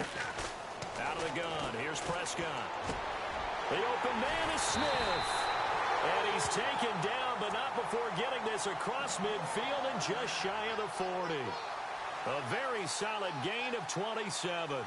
Out of the gun, here's Prescott. The open man is Smith. And he's taken down, but not before getting this across midfield and just shy of the 40. A very solid gain of 27.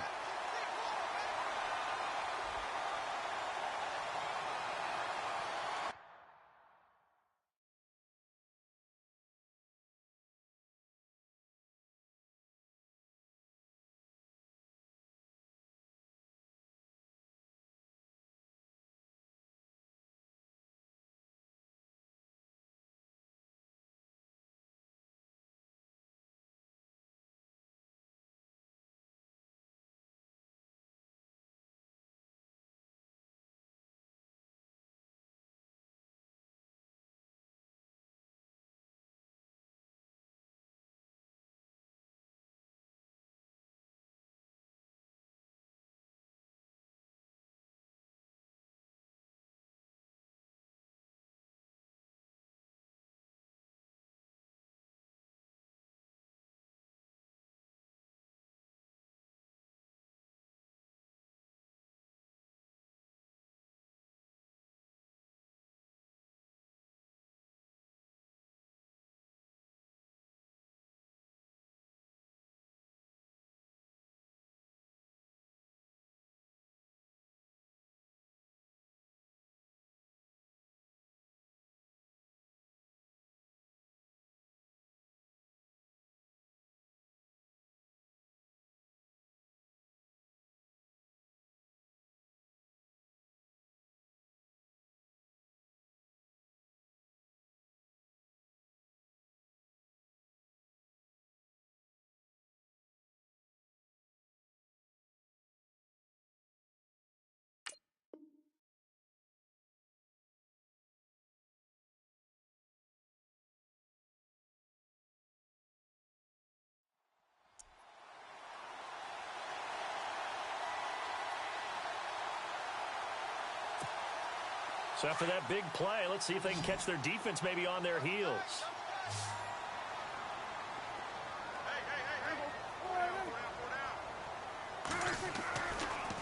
So after that big play, let's see if they can catch their defense maybe on their heels.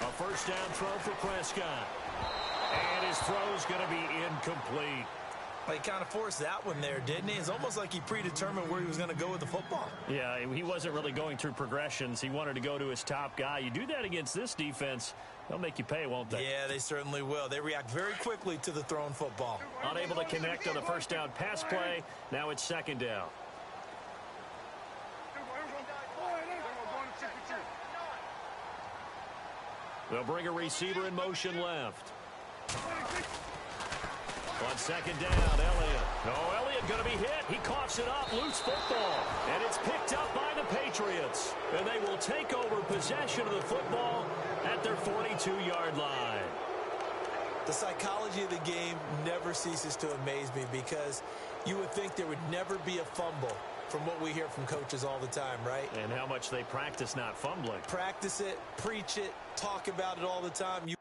A first down throw for Prescott. And his throw's going to be incomplete. He kind of forced that one there, didn't he? It's almost like he predetermined where he was going to go with the football. Yeah, he wasn't really going through progressions. He wanted to go to his top guy. You do that against this defense, they'll make you pay, won't they? Yeah, they certainly will. They react very quickly to the thrown football. Unable to connect on the first down pass play. Now it's second down. They'll bring a receiver in motion left. On second down, Elliott. Oh, Elliott going to be hit. He coughs it up. Loose football. And it's picked up by the Patriots. And they will take over possession of the football at their 42-yard line. The psychology of the game never ceases to amaze me because you would think there would never be a fumble from what we hear from coaches all the time, right? And how much they practice not fumbling. Practice it, preach it, talk about it all the time.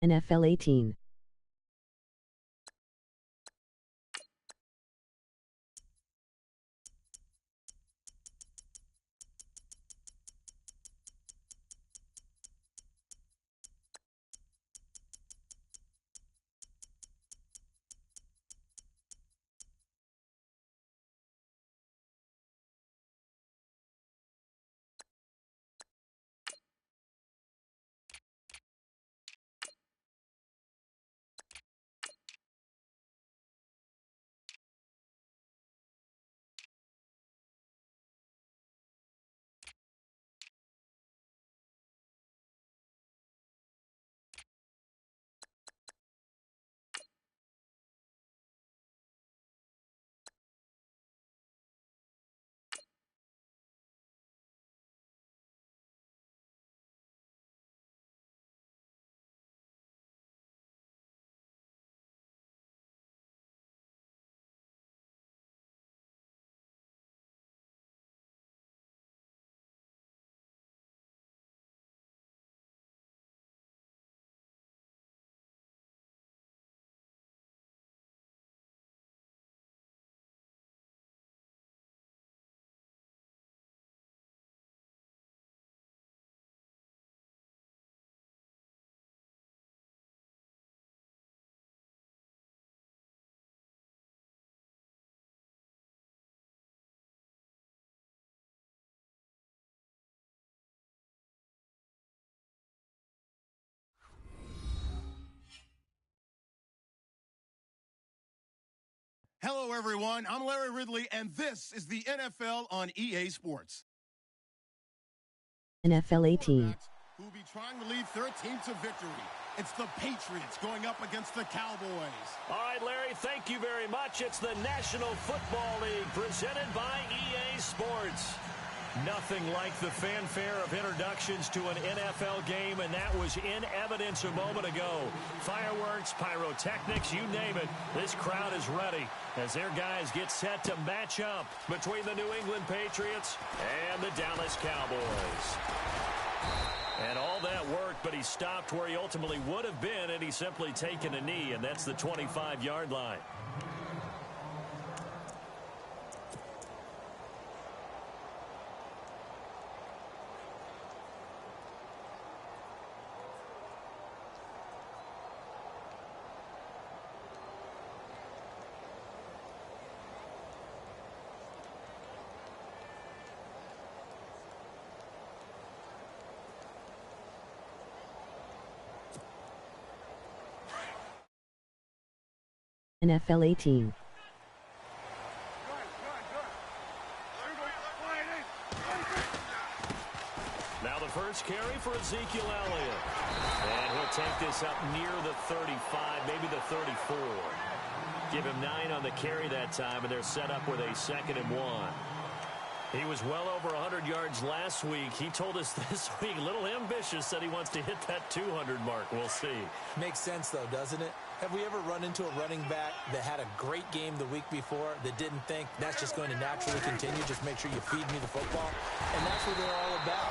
NFL 18. Hello, everyone. I'm Larry Ridley, and this is the NFL on EA Sports. NFL 18. Who will be trying to lead their team to victory. It's the Patriots going up against the Cowboys. All right, Larry, thank you very much. It's the National Football League presented by EA Sports. Nothing like the fanfare of introductions to an NFL game, and that was in evidence a moment ago. Fireworks, pyrotechnics, you name it. This crowd is ready as their guys get set to match up between the New England Patriots and the Dallas Cowboys. And all that worked, but he stopped where he ultimately would have been, and he's simply taken a knee, and that's the 25-yard line. NFL 18. Now the first carry for Ezekiel Elliott. And he'll take this up near the 35, maybe the 34. Give him 9 on the carry that time, and they're set up with a 2nd and 1. He was well over 100 yards last week. He told us this week, a little ambitious, said he wants to hit that 200 mark. We'll see. Makes sense, though, doesn't it? Have we ever run into a running back that had a great game the week before that didn't think that's just going to naturally continue? Just make sure you feed me the football. And that's what they're all about.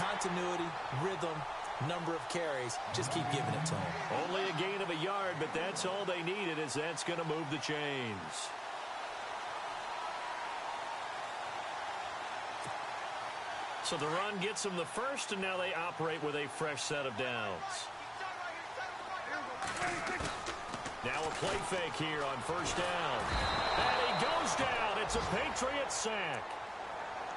Continuity, rhythm, number of carries. Just keep giving it to them. Only a gain of a yard, but that's all they needed, as that's going to move the chains. So the run gets them the first, and now they operate with a fresh set of downs. Now a play fake here on first down. And he goes down. It's a Patriot sack.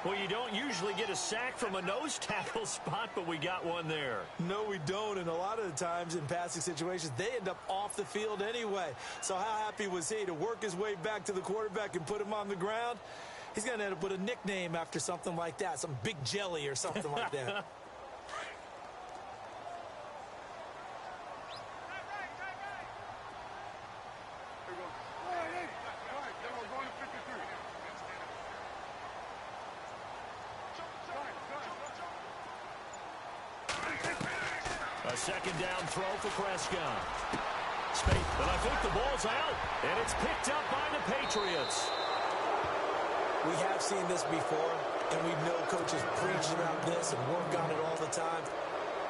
Well, you don't usually get a sack from a nose tackle spot, but we got one there. No, we don't, and a lot of the times in passing situations, they end up off the field anyway. So how happy was he to work his way back to the quarterback and put him on the ground? He's going to end up with a nickname after something like that, some Big Jelly or something like that. A second down throw for Prescott. And I think the ball's out, and it's picked up by the Patriots. We have seen this before, and we know coaches preach about this and work on it all the time.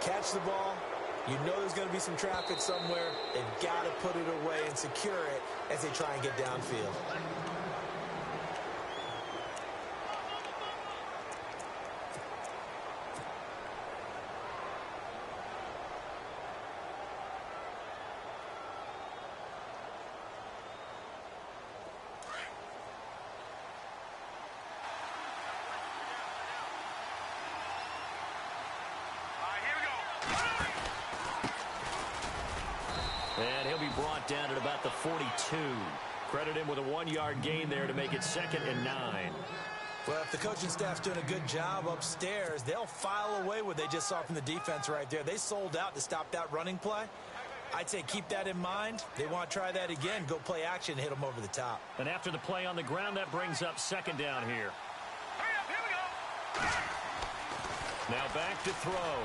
Catch the ball, You know there's going to be some traffic somewhere. They've got to put it away and secure it as they try and get downfield. And he'll be brought down at about the 42. Credit him with a 1-yard gain there to make it 2nd and 9. Well, if the coaching staff's doing a good job upstairs, they'll file away what they just saw from the defense right there. They sold out to stop that running play. I'd say keep that in mind. They want to try that again. Go play action and hit them over the top. And after the play on the ground, that brings up 2nd down here. Hurry up, here we go. Now back to throw.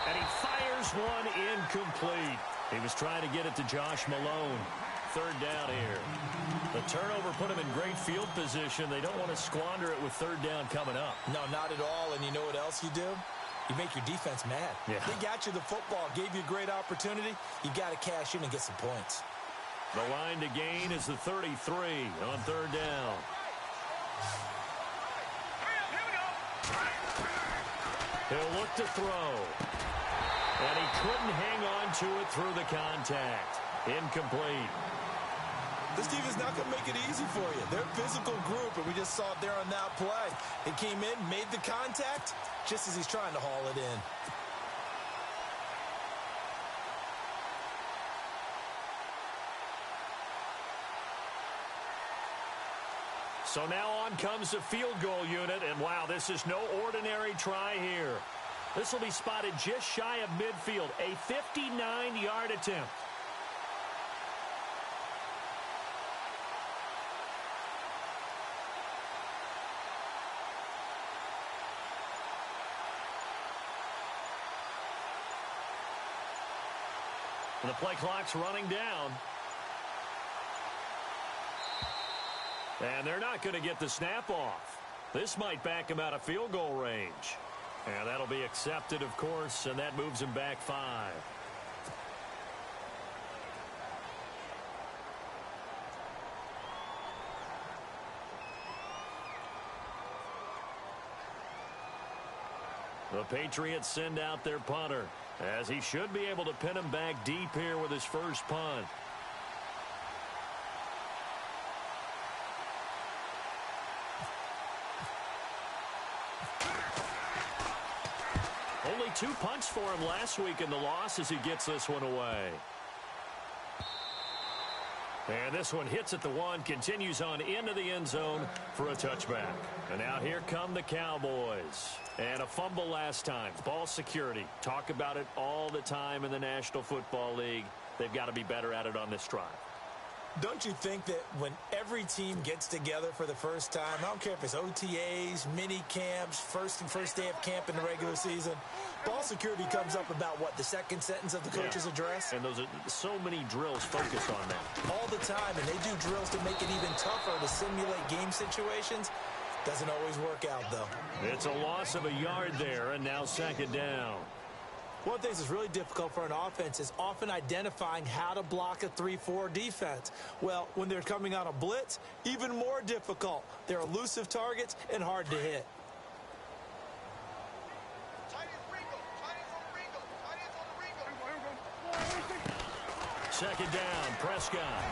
And he fires one incomplete. He was trying to get it to Josh Malone. 3rd down here. The turnover put him in great field position. They don't want to squander it with 3rd down coming up. No, not at all. And you know what else you do? You make your defense mad. Yeah. They got you the football, gave you a great opportunity. You got to cash in and get some points. The line to gain is the 33 on 3rd down. He'll look to throw. And he couldn't hang on to it through the contact. Incomplete. This team is not going to make it easy for you. They're a physical group, and we just saw it there on that play. They came in, made the contact, just as he's trying to haul it in. So now on comes the field goal unit, and wow, this is no ordinary try here. This will be spotted just shy of midfield, a 59-yard attempt. And the play clock's running down. And they're not going to get the snap off. This might back him out of field goal range. And that'll be accepted, of course, and that moves him back 5. The Patriots send out their punter, as he should be able to pin him back deep here with his first punt. Only 2 punts for him last week in the loss as he gets this one away. And this one hits at the 1, continues on into the end zone for a touchback. And now here come the Cowboys. And a fumble last time. Ball security. Talk about it all the time in the National Football League. They've got to be better at it on this drive. Don't you think that when every team gets together for the first time, I don't care if it's OTAs, mini camps, first day of camp in the regular season, ball security comes up about what, the second sentence of the coach's address? And those are so many drills focus on that. All the time, and they do drills to make it even tougher to simulate game situations. Doesn't always work out, though. It's a loss of a yard there, and now 2nd down. One of the things that's really difficult for an offense is often identifying how to block a 3-4 defense. Well, when they're coming on a blitz, even more difficult. They're elusive targets and hard to hit. 2nd down, Prescott.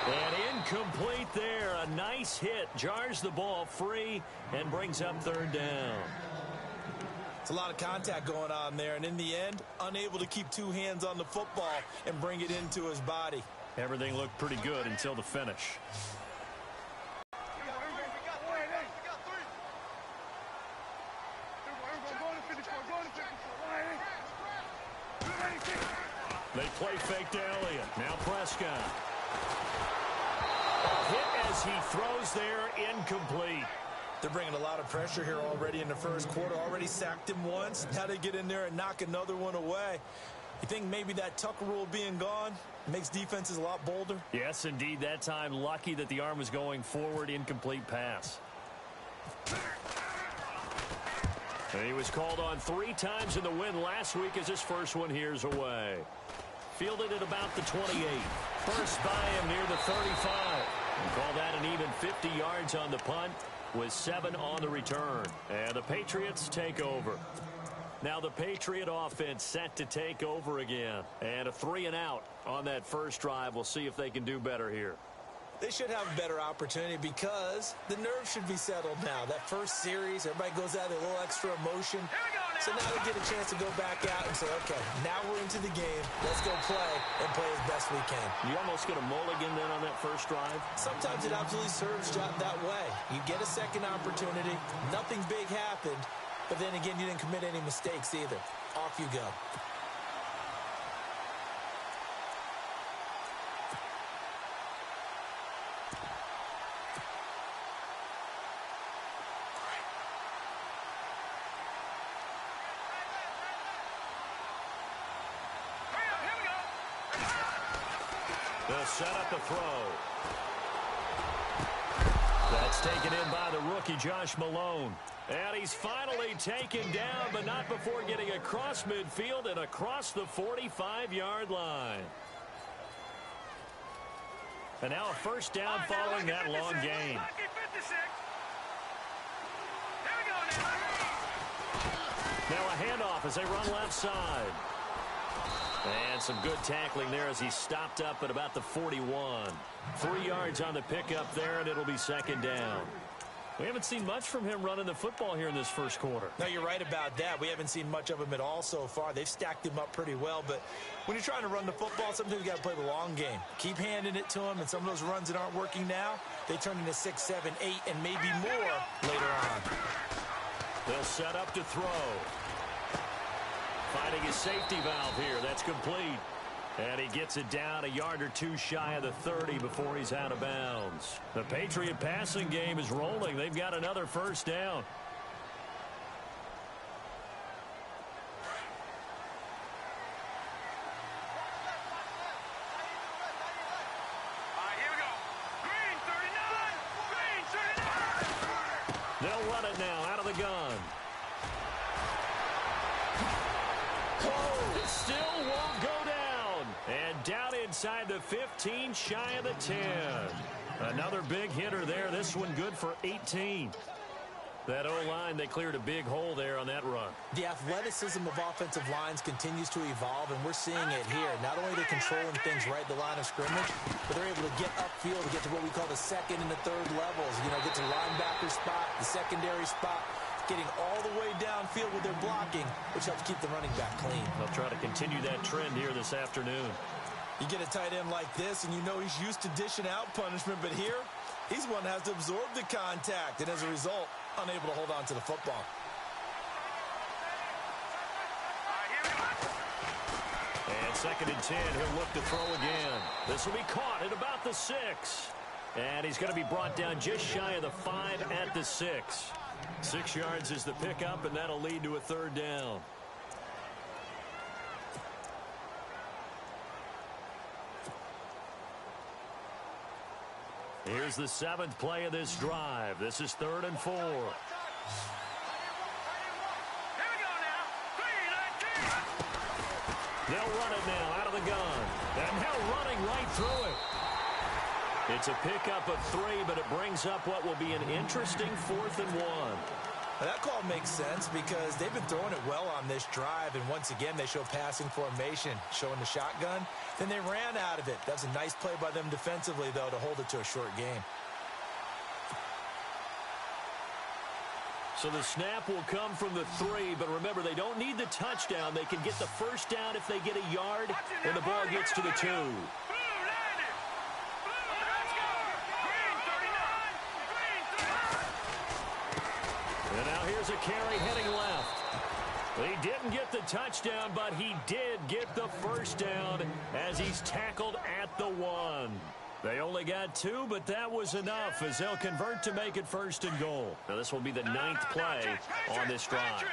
And incomplete there. A nice hit. Jars the ball free and brings up 3rd down. It's a lot of contact going on there, and in the end, unable to keep 2 hands on the football and bring it into his body. Everything looked pretty good until the finish. They play fake to Elliott. Now Prescott. A hit as he throws there, incomplete. They're bringing a lot of pressure here already in the first quarter. Already sacked him once. Now they get in there and knock another one away. You think maybe that Tucker rule being gone makes defenses a lot bolder? Yes, indeed. That time, lucky that the arm was going forward. Incomplete pass. And he was called on 3 times in the win last week as his first one here's away. Fielded at about the 28. First by him near the 35. And call that an even 50 yards on the punt with 7 on the return. And the Patriots take over. Now the Patriot offense set to take over again. And a 3-and-out on that first drive. We'll see if they can do better here. They should have a better opportunity because the nerves should be settled now. That first series, everybody goes out with a little extra emotion. So now they get a chance to go back out and say, okay, now we're into the game. Let's go play and play as best we can. You almost get a mulligan then on that first drive? Sometimes it absolutely serves that way. You get a second opportunity. Nothing big happened. But then again, you didn't commit any mistakes either. Off you go. They'll set up the throw. That's taken in by the rookie, Josh Malone. And he's finally taken down, but not before getting across midfield and across the 45-yard line. And now a first down following that long gain. Now a handoff as they run left side. And some good tackling there as he stopped up at about the 41. 3 yards on the pickup there, and it'll be second down. We haven't seen much from him running the football here in this first quarter. No, you're right about that. We haven't seen much of him at all so far. They've stacked him up pretty well, but when you're trying to run the football, sometimes you got to play the long game. Keep handing it to him, and some of those runs that aren't working now, they turn into 6, 7, 8, and maybe more later on. They'll set up to throw. Finding his safety valve here. That's complete. And he gets it down a yard or 2 shy of the 30 before he's out of bounds. The Patriot passing game is rolling. They've got another first down. Here we go. Green 39. They'll run it now out of the gun. Still won't go down. And down inside the 15, shy of the 10. Another big hitter there. This one good for 18. That O-line, they cleared a big hole there on that run. The athleticism of offensive lines continues to evolve, and we're seeing it here. Not only are they controlling things right at the line of scrimmage, but they're able to get upfield to get to what we call the second and the third levels. You know, get to the linebacker spot, the secondary spot, getting all the way downfield with their blocking, which helps keep the running back clean. They'll try to continue that trend here this afternoon. You get a tight end like this, and you know he's used to dishing out punishment, but here, he's one that has to absorb the contact, and as a result, unable to hold on to the football. And second and 10, he'll look to throw again. This will be caught at about the 6. And he's going to be brought down just shy of the 5 at the 6. 6 yards is the pickup, and that'll lead to a third down. Here's the 7th play of this drive. This is 3rd and 4. They'll run it now out of the gun. And now running right through it. It's a pickup of 3, but it brings up what will be an interesting 4th and 1. Now, that call makes sense because they've been throwing it well on this drive, and once again, they show passing formation, showing the shotgun. Then they ran out of it. That was a nice play by them defensively, though, to hold it to a short game. So the snap will come from the 3, but remember, they don't need the touchdown. They can get the first down if they get a yard, and the ball gets to the 2. And now here's a carry heading left. He didn't get the touchdown, but he did get the first down as he's tackled at the 1. They only got 2, but that was enough as they'll convert to make it 1st and goal. Now this will be the 9th play on this drive.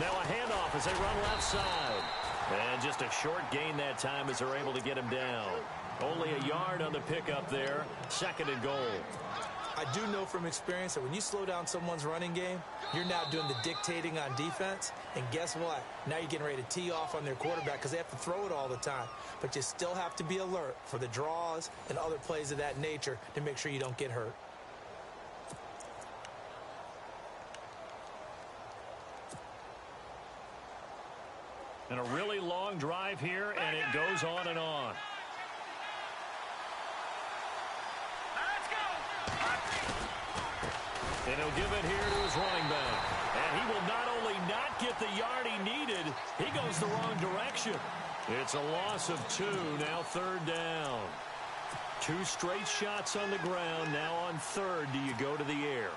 Now a handoff as they run left side. And just a short gain that time as they're able to get him down. Only a yard on the pickup there. 2nd and goal. I do know from experience that when you slow down someone's running game, you're now doing the dictating on defense. And guess what? Now you're getting ready to tee off on their quarterback because they have to throw it all the time. But you still have to be alert for the draws and other plays of that nature to make sure you don't get hurt. And a really long drive here, and it goes on and on. And he'll give it here to his running back. And he will not only not get the yard he needed, he goes the wrong direction. It's a loss of 2, now 3rd down. 2 straight shots on the ground. Now on 3rd, do you go to the air?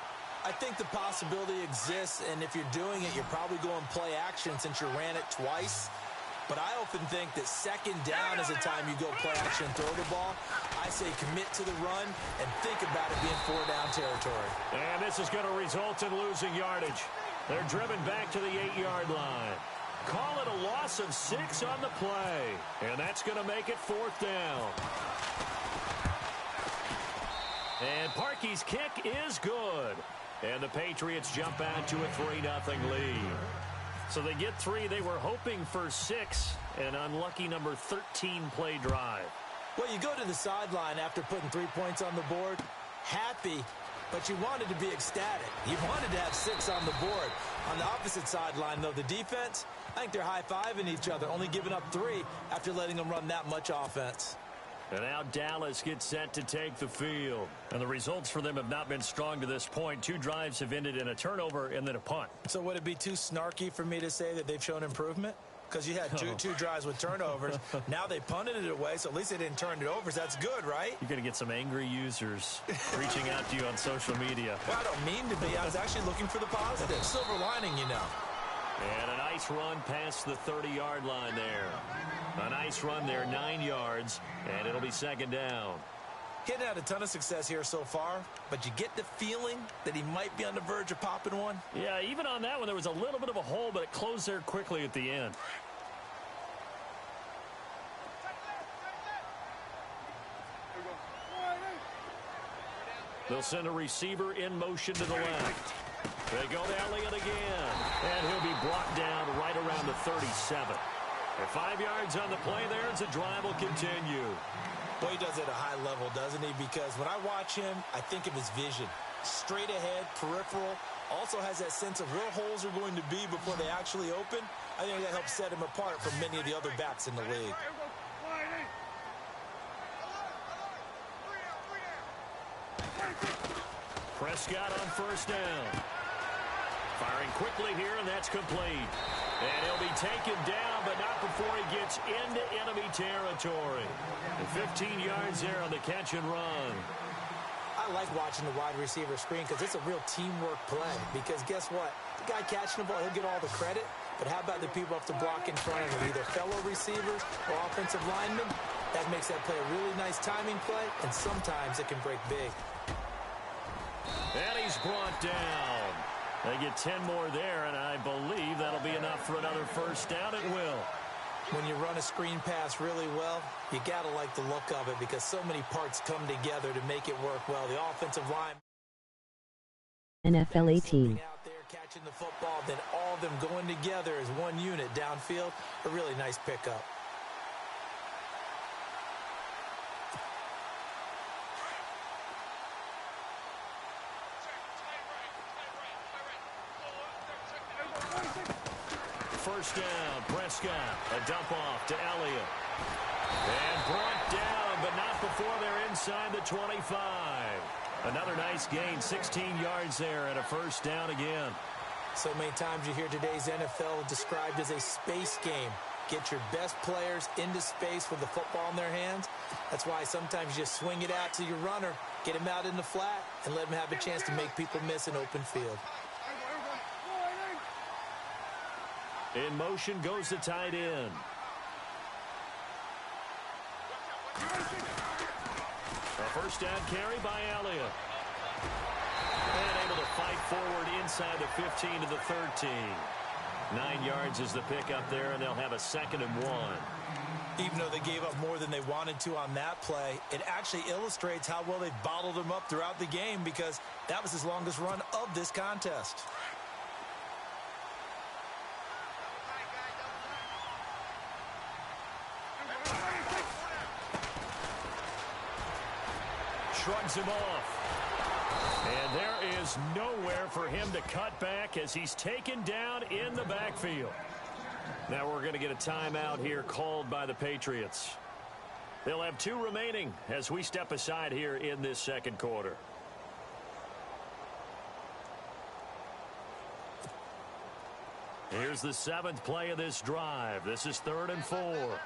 I think the possibility exists, and if you're doing it, you're probably going play action since you ran it twice. But I often think that 2nd down is the time you go play action and throw the ball. I say commit to the run and think about it being 4-down territory. And this is going to result in losing yardage. They're driven back to the 8-yard line. Call it a loss of 6 on the play. And that's going to make it 4th down. And Parkey's kick is good. And the Patriots jump out to a 3-0 lead. So they get 3. They were hoping for 6. An unlucky number 13 play drive. Well, you go to the sideline after putting 3 points on the board, happy, but you wanted to be ecstatic. You wanted to have 6 on the board. On the opposite sideline, though, the defense, I think they're high-fiving each other, only giving up 3 after letting them run that much offense. And now Dallas gets set to take the field. And the results for them have not been strong to this point. 2 drives have ended in a turnover and then a punt. So would it be too snarky for me to say that they've shown improvement? Because you had two drives with turnovers. Now they punted it away, so at least they didn't turn it over. So that's good, right? You're going to get some angry users reaching out to you on social media. Well, I don't mean to be. I was actually looking for the positive. Silver lining, you know. And a nice run past the 30-yard line there. A nice run there, 9 yards, and it'll be 2nd down. He hadn't had a ton of success here so far, but you get the feeling that he might be on the verge of popping one. Yeah, even on that one, there was a little bit of a hole, but it closed there quickly at the end. They'll send a receiver in motion to the left. They go to Elliott again, and he'll be brought down right around the 37. And 5 yards on the play there as the drive will continue. Well, he does it at a high level, doesn't he? Because when I watch him, I think of his vision. Straight ahead, peripheral. Also has that sense of where holes are going to be before they actually open. I think that helps set him apart from many of the other backs in the league. Prescott on 1st down. Firing quickly here, and that's complete. And he'll be taken down, but not before he gets into enemy territory. And 15 yards there on the catch and run. I like watching the wide receiver screen because it's a real teamwork play. Because guess what? The guy catching the ball, he'll get all the credit. But how about the people who have to block in front of him, either fellow receivers or offensive linemen? That makes that play a really nice timing play, and sometimes it can break big. And he's brought down. They get 10 more there, and I believe that'll be enough for another 1st down. It will. When you run a screen pass really well, you got to like the look of it because so many parts come together to make it work well. The offensive line. NFL 18. Out there catching the football, then all of them going together as one unit downfield. A really nice pickup. First down, Prescott. A dump off to Elliott. And brought down, but not before they're inside the 25. Another nice gain, 16 yards there, and a 1st down again. So many times you hear today's NFL described as a space game. Get your best players into space with the football in their hands. That's why sometimes you just swing it out to your runner, get him out in the flat, and let him have a chance to make people miss an open field. In motion goes the tight end. A 1st down carry by Elliott. And able to fight forward inside the 15 to the 13. 9 yards is the pickup there, and they'll have a 2nd and 1. Even though they gave up more than they wanted to on that play, it actually illustrates how well they bottled them up throughout the game because that was his longest run of this contest. Shrugs him off. And there is nowhere for him to cut back as he's taken down in the backfield. Now we're going to get a timeout here called by the Patriots. They'll have 2 remaining as we step aside here in this 2nd quarter. Here's the 7th play of this drive. This is 3rd and 4.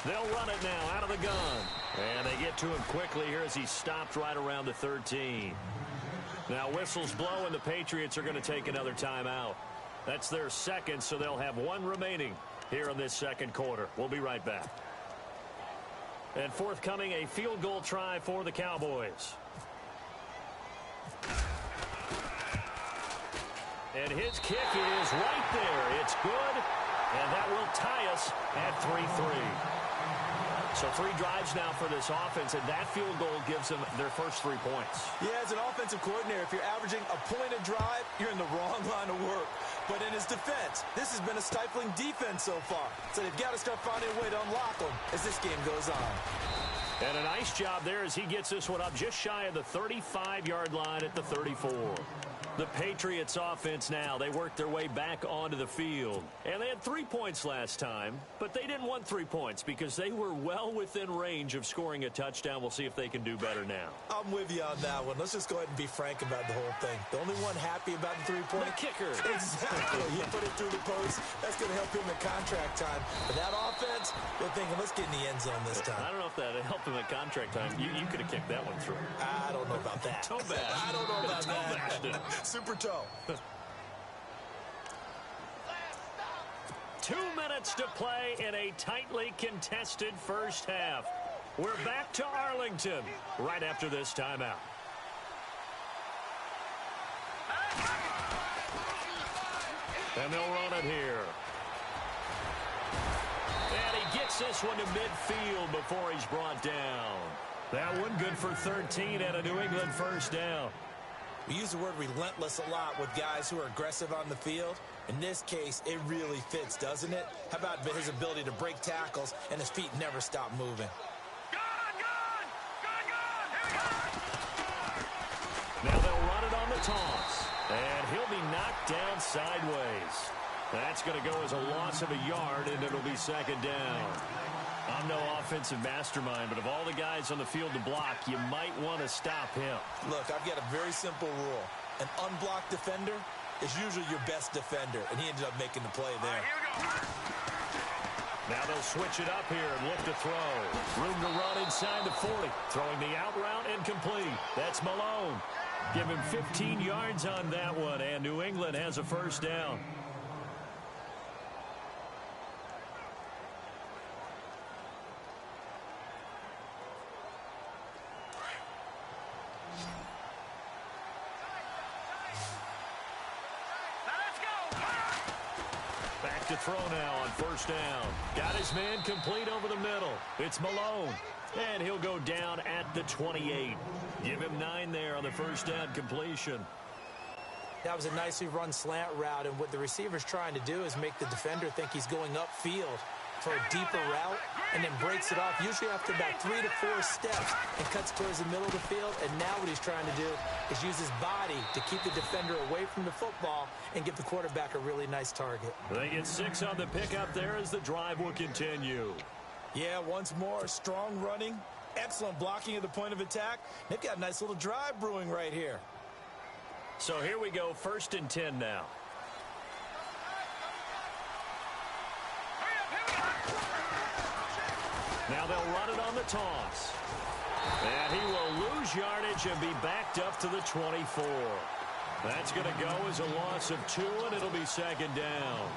They'll run it now out of the gun. And they get to him quickly here as he stopped right around the 13. Now whistles blow and the Patriots are going to take another timeout. That's their 2nd, so they'll have 1 remaining here in this 2nd quarter. We'll be right back. And forthcoming, a field goal try for the Cowboys. And his kick is right there. It's good, and that will tie us at 3-3. So 3 drives now for this offense, and that field goal gives them their first 3 points. Yeah, as an offensive coordinator, if you're averaging a point a drive, you're in the wrong line of work. But in his defense, this has been a stifling defense so far. So they've got to start finding a way to unlock them as this game goes on. And a nice job there as he gets this one up just shy of the 35-yard line at the 34. The Patriots offense now, they worked their way back onto the field. And they had 3 points last time, but they didn't want 3 points because they were well within range of scoring a touchdown. We'll see if they can do better now. I'm with you on that one. Let's just go ahead and be frank about the whole thing. The only one happy about the 3-point. The kicker. Exactly. He put it through the post. That's going to help him in contract time. But that offense, they're thinking, let's get in the end zone this time. I don't know if that helped him at contract time. You could have kicked that one through. I don't know about that. Toe bash. I don't know about that. Super toe. 2 minutes to play in a tightly contested first half. We're back to Arlington right after this timeout. And they'll run it here. And he gets this one to midfield before he's brought down. That one good for 13 and a New England first down. We use the word relentless a lot with guys who are aggressive on the field. In this case, it really fits, doesn't it? How about his ability to break tackles and his feet never stop moving? Now they'll run it on the toss. And he'll be knocked down sideways. That's going to go as a loss of a yard, and it'll be 2nd down. I'm no offensive mastermind, but of all the guys on the field to block, you might want to stop him. Look, I've got a very simple rule. An unblocked defender is usually your best defender, and he ended up making the play there. Now they'll switch it up here and look to throw. Room to run inside the 40. Throwing the out route incomplete. That's Malone. Give him 15 yards on that one, and New England has a first down. Back to throw now on first down. Got his man complete over the middle. It's Malone. And he'll go down at the 28. Give him 9 there on the first down completion. That was a nicely run slant route, and what the receiver's trying to do is make the defender think he's going upfield for a deeper route and then breaks it off, usually after about 3 to 4 steps, and cuts towards the middle of the field. And now what he's trying to do is use his body to keep the defender away from the football and give the quarterback a really nice target. They get 6 on the pickup there as the drive will continue. Yeah, once more, strong running, excellent blocking at the point of attack. They've got a nice little drive brewing right here. So here we go, 1st and 10 now. Now they'll run it on the toss. And he will lose yardage and be backed up to the 24. That's going to go as a loss of 2, and it'll be 2nd down.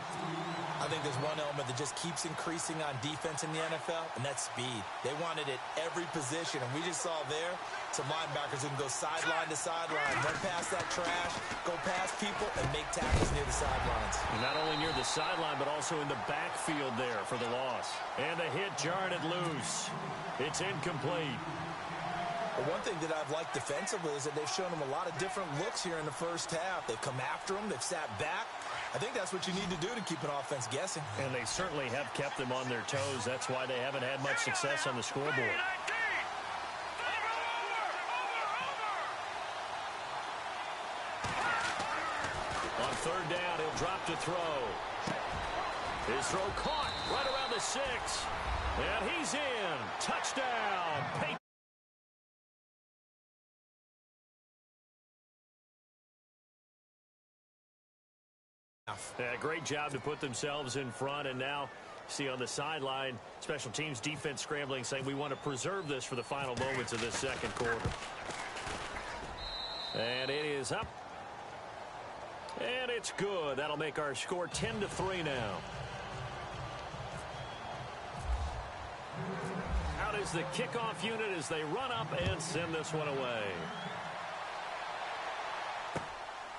I've think there's one element that just keeps increasing on defense in the NFL, and that's speed. They want it at every position, and we just saw there some linebackers who can go sideline to sideline, run past that trash, go past people, and make tackles near the sidelines. Not only near the sideline, but also in the backfield there for the loss. And the hit jarred it loose. It's incomplete. But one thing that I've liked defensively is that they've shown them a lot of different looks here in the first half. They've come after them. They've sat back. I think that's what you need to do to keep an offense guessing. And they certainly have kept them on their toes. That's why they haven't had much success on the scoreboard. On third down, he'll drop to throw. His throw caught right around the 6. And he's in. Touchdown. Yeah, great job to put themselves in front, and now see on the sideline, special teams defense scrambling, saying we want to preserve this for the final moments of this second quarter. And it is up. And it's good. That'll make our score 10-3 now. Out is the kickoff unit as they run up and send this one away.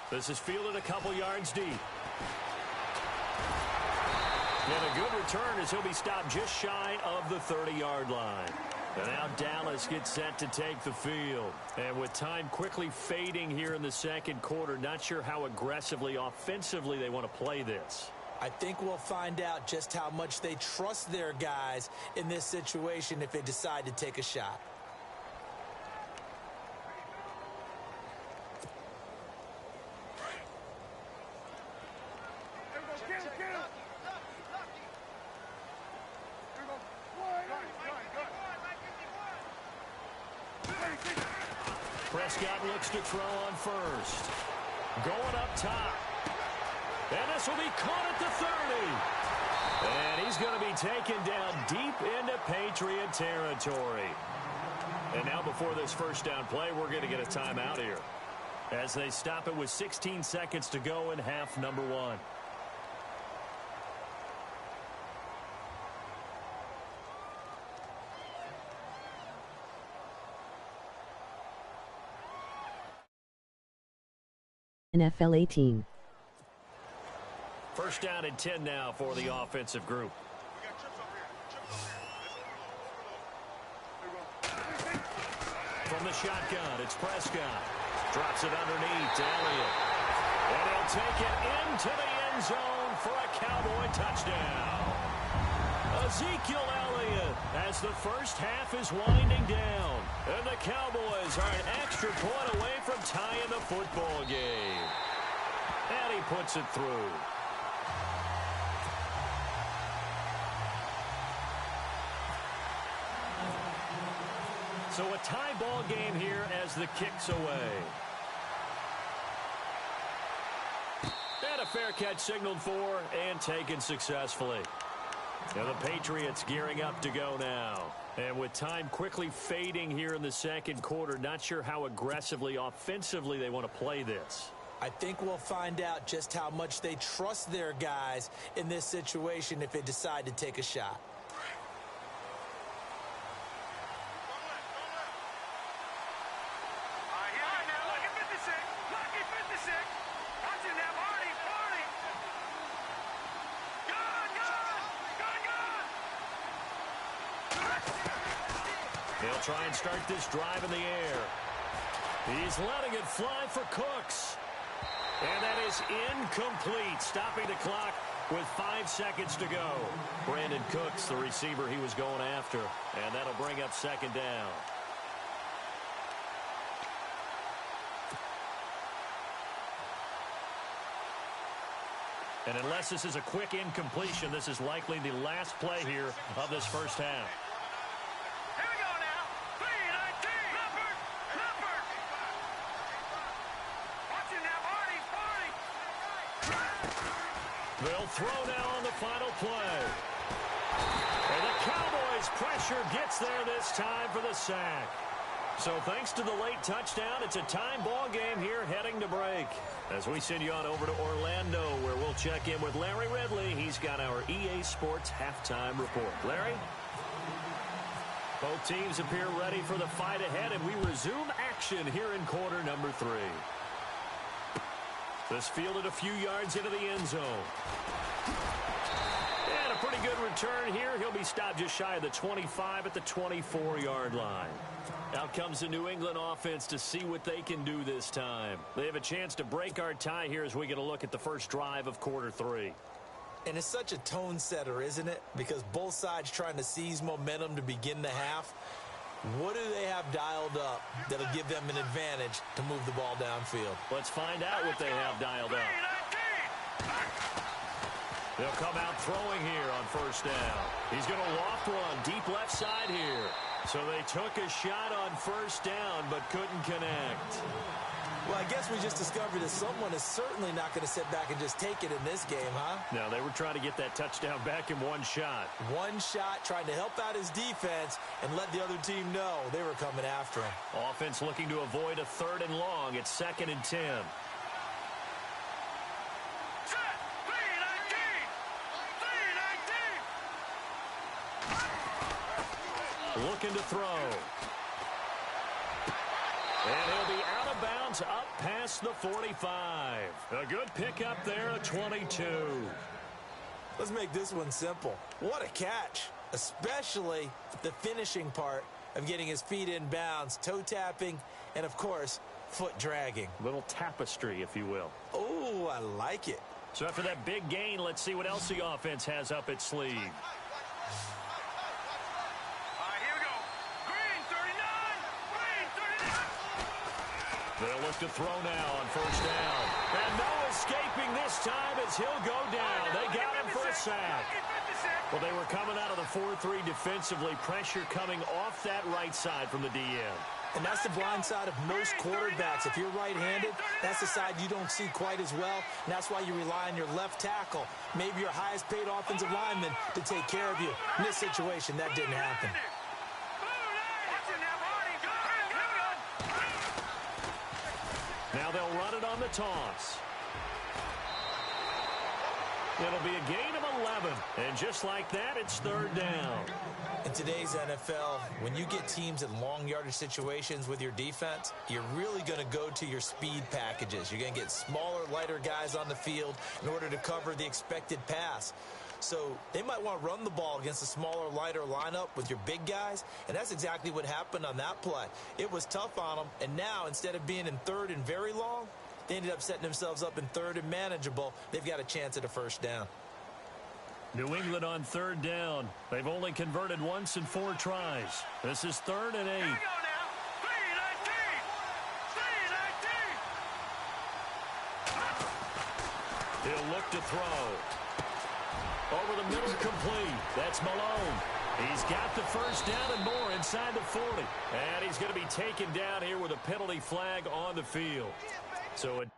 This is fielded a couple yards deep. And a good return as he'll be stopped just shy of the 30-yard line. And now Dallas gets set to take the field. And with time quickly fading here in the second quarter, not sure how aggressively, offensively they want to play this. I think we'll find out just how much they trust their guys in this situation if they decide to take a shot. Prescott looks to throw on first. Going up top. And this will be caught at the 30. And he's going to be taken down deep into Patriot territory. And now before this first down play, we're going to get a timeout here, as they stop it with 16 seconds to go in half number 1. NFL 18. First down and 10 now for the offensive group. From the shotgun, it's Prescott. Drops it underneath to Elliott. And he'll take it into the end zone for a Cowboy touchdown. Ezekiel Elliott as the first half is winding down. And the Cowboys are an extra point away from tying the football game. And he puts it through. So a tie ball game here as the kick's away. And a fair catch signaled for and taken successfully. Now the Patriots gearing up to go now. And with time quickly fading here in the second quarter, not sure how aggressively, offensively they want to play this. I think we'll find out just how much they trust their guys in this situation if they decide to take a shot. They'll try and start this drive in the air. He's letting it fly for Cooks. And that is incomplete, stopping the clock with 5 seconds to go. Brandon Cooks, the receiver he was going after. And that'll bring up second down. And unless this is a quick incompletion, this is likely the last play here of this first half. They'll throw now on the final play. And the Cowboys' pressure gets there this time for the sack. So thanks to the late touchdown, it's a time ball game here heading to break. As we send you on over to Orlando, where we'll check in with Larry Ridley. He's got our EA Sports halftime report. Larry? Both teams appear ready for the fight ahead, and we resume action here in quarter number 3. This fielded a few yards into the end zone. And a pretty good return here. He'll be stopped just shy of the 25 at the 24-yard line. Out comes the New England offense to see what they can do this time. They have a chance to break our tie here as we get a look at the first drive of quarter 3. And it's such a tone setter, isn't it? Because both sides trying to seize momentum to begin the half. What do they have dialed up that'll give them an advantage to move the ball downfield? Let's find out what they have dialed up. They'll come out throwing here on first down. He's going to loft one deep left side here. So they took a shot on first down but couldn't connect. Well, I guess we just discovered that someone is certainly not going to sit back and just take it in this game, huh? No, they were trying to get that touchdown back in one shot. One shot, trying to help out his defense and let the other team know they were coming after him. Offense looking to avoid a 3rd and long. It's 2nd and 10. Looking to throw. And he'll be out of bounds up past the 45. A good pickup there at 22. Let's make this one simple. What a catch, especially the finishing part of getting his feet in bounds, toe tapping, and, of course, foot dragging. Little tapestry, if you will. Oh, I like it. So after that big gain, let's see what else the offense has up its sleeve. They'll look to throw now on first down. And no escaping this time as he'll go down. They got him for a sack. Well, they were coming out of the 4-3 defensively. Pressure coming off that right side from the DM. And that's the blind side of most quarterbacks. If you're right-handed, that's the side you don't see quite as well. And that's why you rely on your left tackle, maybe your highest-paid offensive lineman, to take care of you. In this situation, that didn't happen. Now they'll run it on the toss. It'll be a gain of 11. And just like that, it's 3rd down. In today's NFL, when you get teams in long yardage situations with your defense, you're really going to go to your speed packages. You're going to get smaller, lighter guys on the field in order to cover the expected pass. So they might want to run the ball against a smaller, lighter lineup with your big guys, and that's exactly what happened on that play. It was tough on them, and now instead of being in 3rd and very long, they ended up setting themselves up in 3rd and manageable. They've got a chance at a first down. New England on 3rd down. They've only converted once in 4 tries. This is 3rd and 8. He'll look to throw. Over the middle, complete. That's Malone. He's got the first down and more inside the 40. And he's going to be taken down here with a penalty flag on the field. So it...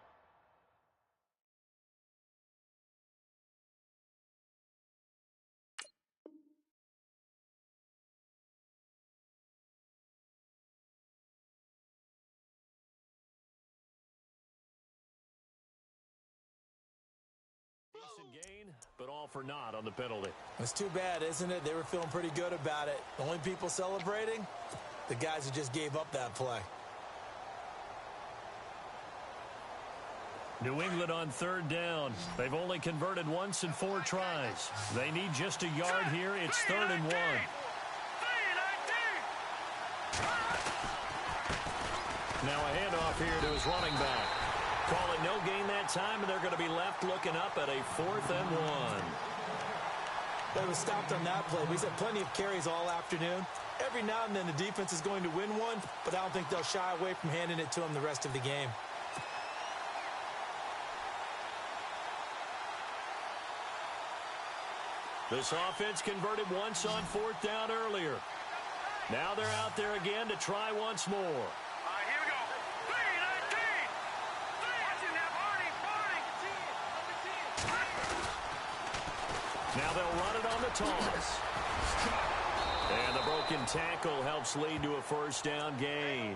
gain, but all for naught on the penalty. It's too bad, isn't it? They were feeling pretty good about it. The only people celebrating, the guys who just gave up that play. New England on 3rd down. They've only converted once in 4 tries. They need just a yard here. It's 3rd and 1. Now a handoff here to his running back. Call it no gain that time, and they're going to be left looking up at a 4th and 1. They was stopped on that play. We had plenty of carries all afternoon. Every now and then the defense is going to win one, but I don't think they'll shy away from handing it to them the rest of the game. This offense converted once on 4th down earlier. Now they're out there again to try once more. Now they'll run it on the toss. And the broken broken tackle helps lead to a first down gain.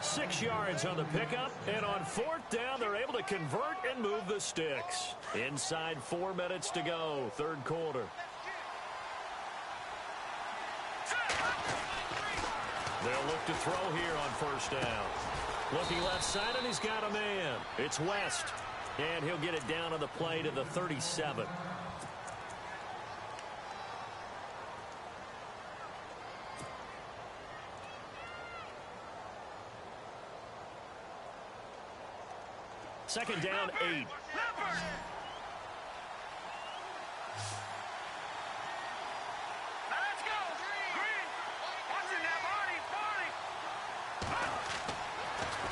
6 yards on the pickup, and on 4th down, they're able to convert and move the sticks. Inside 4 minutes to go, 3rd quarter. They'll look to throw here on 1st down. Looking left side, and he's got a man. It's West, and he'll get it down on the play to the 37. Second down, 8.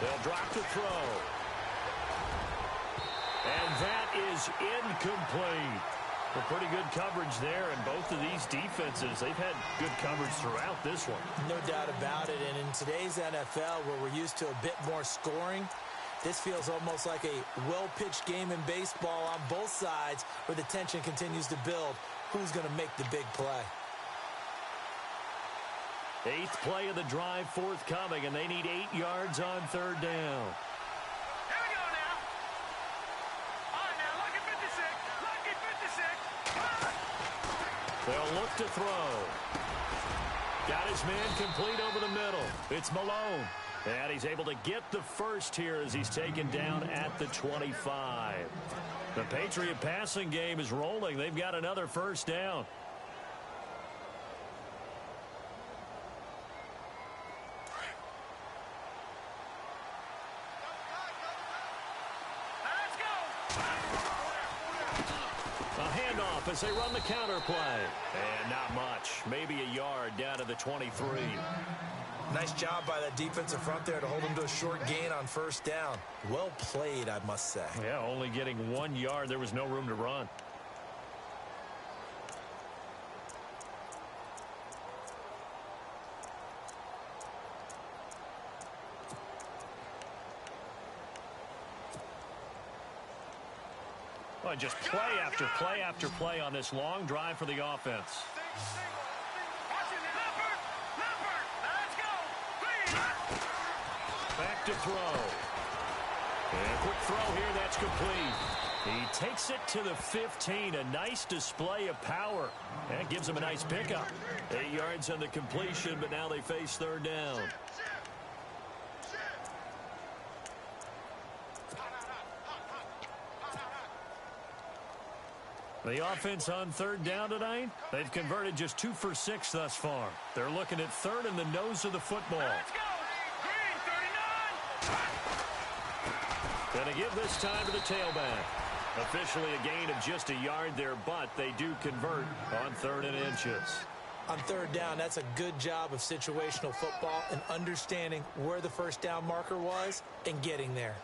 They'll drop the throw. And that is incomplete. Well, pretty good coverage there, and both of these defenses, they've had good coverage throughout this one. No doubt about it, and in today's NFL, where we're used to a bit more scoring, this feels almost like a well-pitched game in baseball on both sides where the tension continues to build. Who's going to make the big play? 8th play of the drive forthcoming, and they need 8 yards on 3rd down. Here we go now. All right, now, lucky 56. Lucky 56. They'll look to throw. Got his man complete over the middle. It's Malone. And he's able to get the first here as he's taken down at the 25. The Patriot passing game is rolling. They've got another first down. A handoff as they run the counter play. And not much. Maybe a yard down to the 23. Nice job by that defensive front there to hold him to a short gain on 1st down. Well played, I must say. Yeah, only getting 1 yard. There was no room to run. Well, just play after play after play on this long drive for the offense. Back to throw. And a quick throw here, that's complete. He takes it to the 15. A nice display of power. That gives him a nice pickup. 8 yards on the completion, but now they face 3rd down. The offense on 3rd down tonight, they've converted just 2 for 6 thus far. They're looking at 3rd in the nose of the football. Let's go. Green 39. Gonna give this time to the tailback. Officially a gain of just a yard there, but they do convert on 3rd and inches. On 3rd down, that's a good job of situational football and understanding where the 1st down marker was and getting there.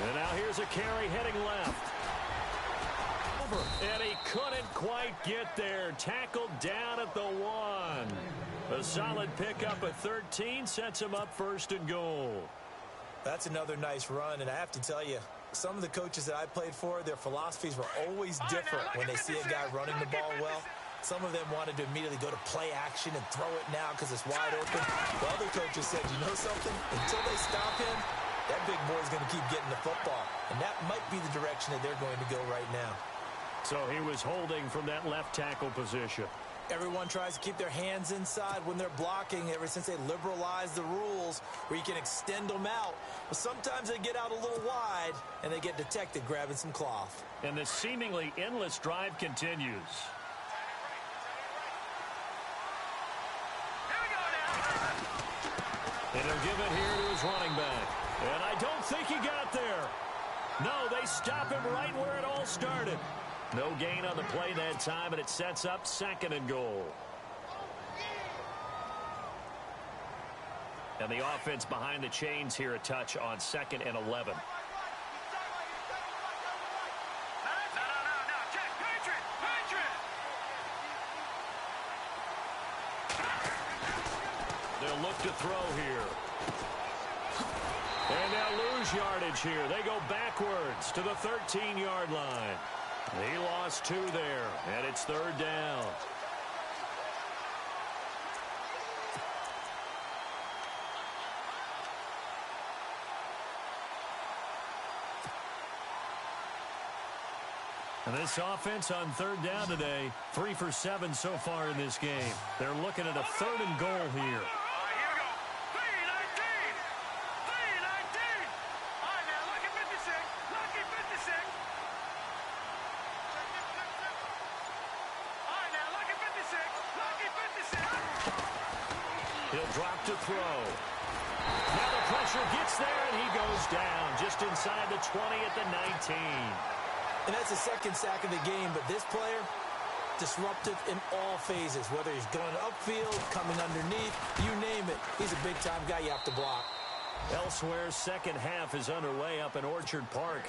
And now here's a carry heading left. And he couldn't quite get there. Tackled down at the 1. A solid pickup at 13 sets him up 1st and goal. That's another nice run, and I have to tell you, some of the coaches that I played for, their philosophies were always different when they see a guy running the ball well. Some of them wanted to immediately go to play action and throw it now because it's wide open. The other coaches said, you know something? Until they stop him, that big boy's going to keep getting the football. And that might be the direction that they're going to go right now. So he was holding from that left tackle position. Everyone tries to keep their hands inside when they're blocking ever since they liberalized the rules where you can extend them out. But sometimes they get out a little wide and they get detected grabbing some cloth. And the seemingly endless drive continues. And he'll give it here to his running back. And I don't think he got there. No, they stop him right where it all started. No gain on the play that time, and it sets up 2nd and goal. And the offense behind the chains here a touch on 2nd and 11. They'll look to throw here. lose yardage here. They go backwards to the 13-yard line. He lost 2 there, and it's 3rd down. And this offense on 3rd down today, 3 for 7 so far in this game. They're looking at a 3rd and goal here. He'll drop to throw. Now the pressure gets there, and he goes down just inside the 20 at the 19. And that's the 2nd sack of the game, but this player, disruptive in all phases, whether he's going upfield, coming underneath, you name it. He's a big-time guy you have to block. Elsewhere, 2nd half is underway up in Orchard Park.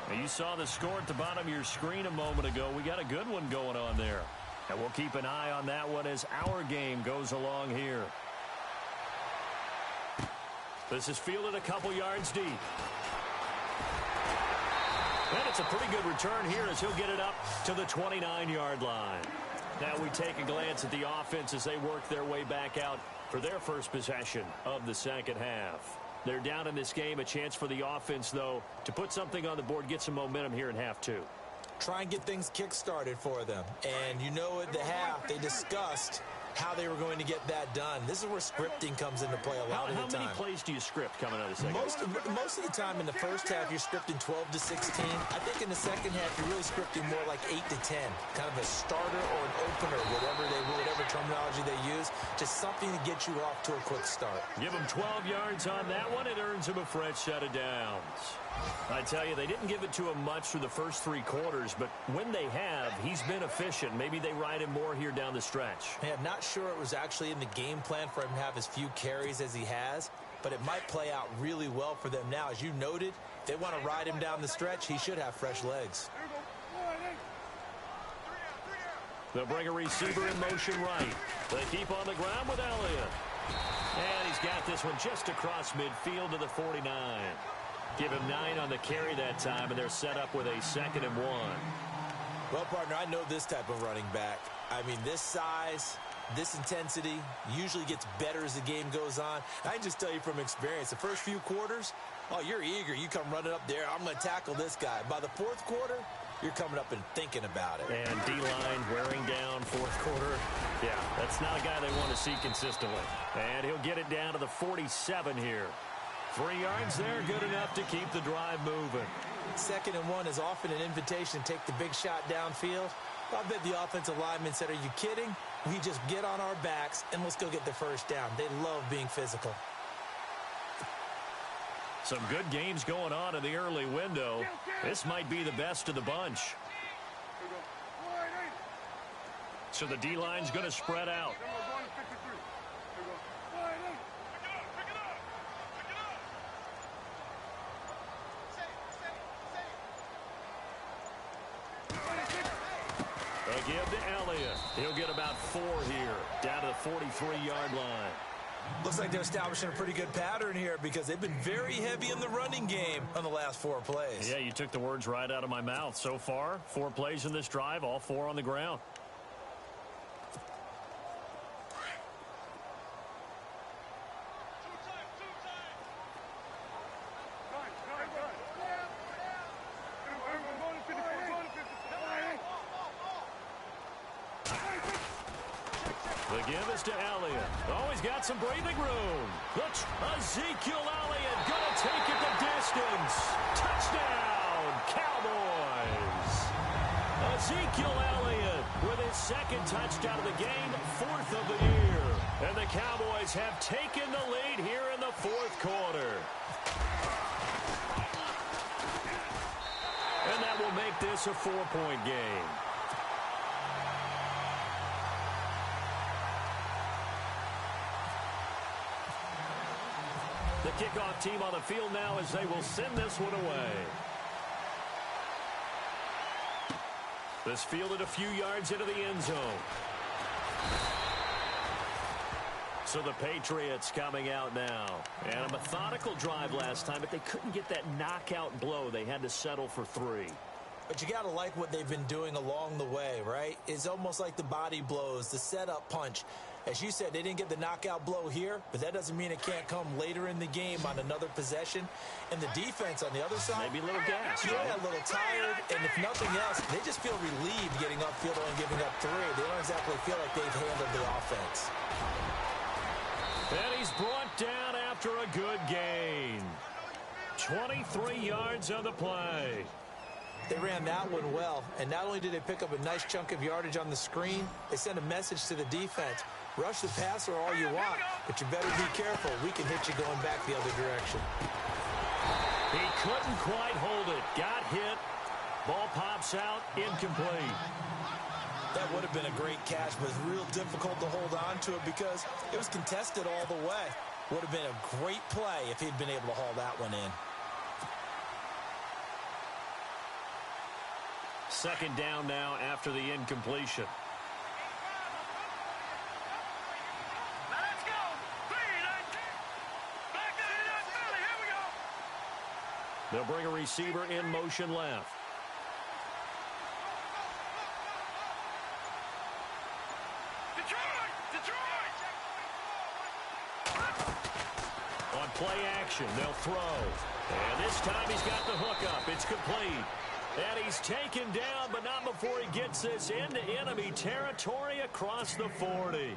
Now, you saw the score at the bottom of your screen a moment ago. We got a good one going on there. And we'll keep an eye on that one as our game goes along here. This is fielded a couple yards deep. And it's a pretty good return here as he'll get it up to the 29-yard line. Now we take a glance at the offense as they work their way back out for their first possession of the 2nd half. They're down in this game. A chance for the offense, though, to put something on the board, get some momentum here in half 2. Try and get things kick-started for them. And you know at the half, they discussed how they were going to get that done. This is where scripting comes into play a lot of the time. How many plays do you script coming out of the second half? Most of the time in the first half, you're scripting 12 to 16. I think in the second half, you're really scripting more like 8 to 10. Kind of a starter or an opener, whatever terminology they use. Just something to get you off to a quick start. Give him 12 yards on that one. It earns him a fresh set of downs. I tell you, they didn't give it to him much through the first 3 quarters, but when they have, he's been efficient. Maybe they ride him more here down the stretch. Man, I'm not sure it was actually in the game plan for him to have as few carries as he has, but it might play out really well for them now. As you noted, if they want to ride him down the stretch, he should have fresh legs. They'll bring a receiver in motion right. They keep on the ground with Elliott. And he's got this one just across midfield to the 49. Give him 9 on the carry that time, and they're set up with a 2nd and 1. Well, partner, I know this type of running back. I mean, this size, this intensity usually gets better as the game goes on. I can just tell you from experience, the first few quarters, oh, you're eager. You come running up there, I'm going to tackle this guy. By the 4th quarter, you're coming up and thinking about it. And D-line wearing down 4th quarter. Yeah, that's not a guy they want to see consistently. And he'll get it down to the 47 here. 3 yards there, good enough to keep the drive moving. 2nd and 1 is often an invitation to take the big shot downfield. I bet the offensive lineman said, are you kidding? We just get on our backs and let's go get the first down. They love being physical. Some good games going on in the early window. This might be the best of the bunch. So the D-line's going to spread out. They give to Elliott. He'll get about 4 here, down to the 43-yard line. Looks like they're establishing a pretty good pattern here because they've been very heavy in the running game on the last 4 plays. Yeah, you took the words right out of my mouth. So far, 4 plays in this drive, all 4 on the ground. The give is to Elliott. Oh, he's got some breathing room. Looks Ezekiel Elliott going to take it the distance. Touchdown, Cowboys. Ezekiel Elliott with his 2nd touchdown of the game, 4th of the year. And the Cowboys have taken the lead here in the 4th quarter. And that will make this a 4-point game. The kickoff team on the field now as they will send this one away. This fielded a few yards into the end zone. So the Patriots coming out now. And a methodical drive last time, but they couldn't get that knockout blow. They had to settle for 3. But you got to like what they've been doing along the way, right? It's almost like the body blows, the setup punch. As you said, they didn't get the knockout blow here, but that doesn't mean it can't come later in the game on another possession. And the defense on the other side, maybe a little gas. Yeah, a little tired. And if nothing else, they just feel relieved getting upfield and giving up 3. They don't exactly feel like they've handled the offense. And he's brought down after a good gain. 23 yards on the play. They ran that one well, and not only did they pick up a nice chunk of yardage on the screen, they sent a message to the defense. Rush the passer all you want, but you better be careful. We can hit you going back the other direction. He couldn't quite hold it. Got hit. Ball pops out. Incomplete. That would have been a great catch, but it's real difficult to hold on to it because it was contested all the way. Would have been a great play if he'd been able to haul that one in. Second down now after the incompletion. Let's go. 3-19. Back to the Philly. Here we go. They'll bring a receiver in motion left. Detroit. On play action, they'll throw. And this time he's got the hook up. It's complete. And he's taken down, but not before he gets this into enemy territory across the 40.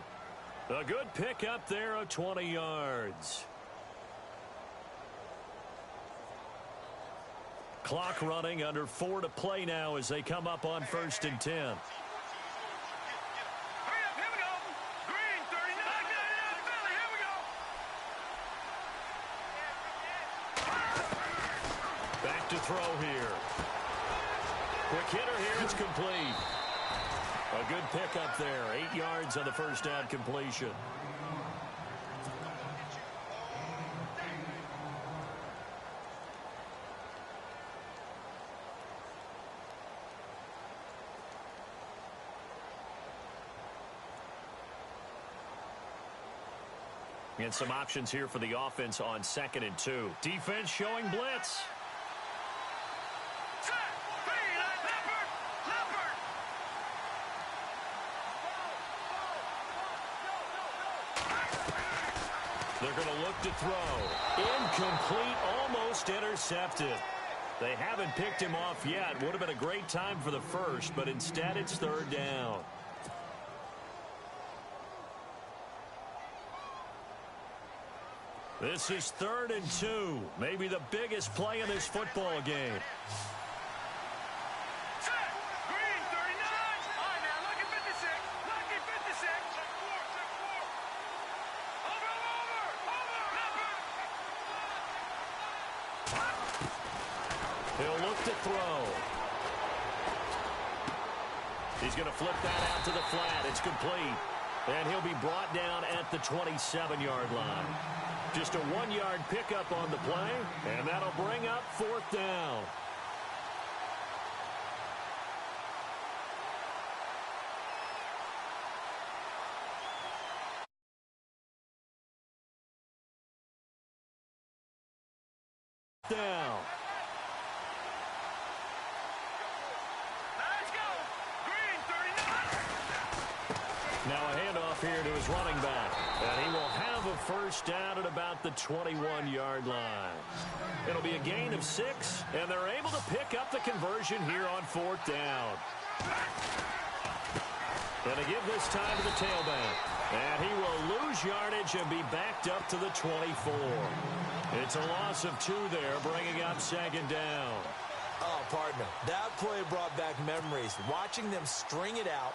A good pick up there of 20 yards. Clock running, under 4 to play now as they come up on 1st and 10. Hurry up. Here we go. Green 39. Back to the Philly. Here we go. Back to throw here. Quick hitter here, it's complete. A good pickup there, 8 yards on the first down completion. And some options here for the offense on 2nd and 2. Defense showing blitz. They're going to look to throw. Incomplete, almost intercepted. They haven't picked him off yet. Would have been a great time for the first, but instead it's 3rd down. This is 3rd and 2. Maybe the biggest play in this football game. Green 39. All right, now look at 56. Look at 56. He'll look to throw. He's going to flip that out to the flat. It's complete. And he'll be brought down at the 27-yard line. Just a 1-yard pickup on the play, and that'll bring up 4th down. Down. Let's go. Green 39. Now a handoff here to his running back. And he will have a first down at about the 21-yard line. It'll be a gain of 6, and they're able to pick up the conversion here on 4th down. Going to give this time to the tailback. And he will lose yardage and be backed up to the 24. It's a loss of 2 there, bringing up 2nd down. Oh, partner, that play brought back memories. Watching them string it out,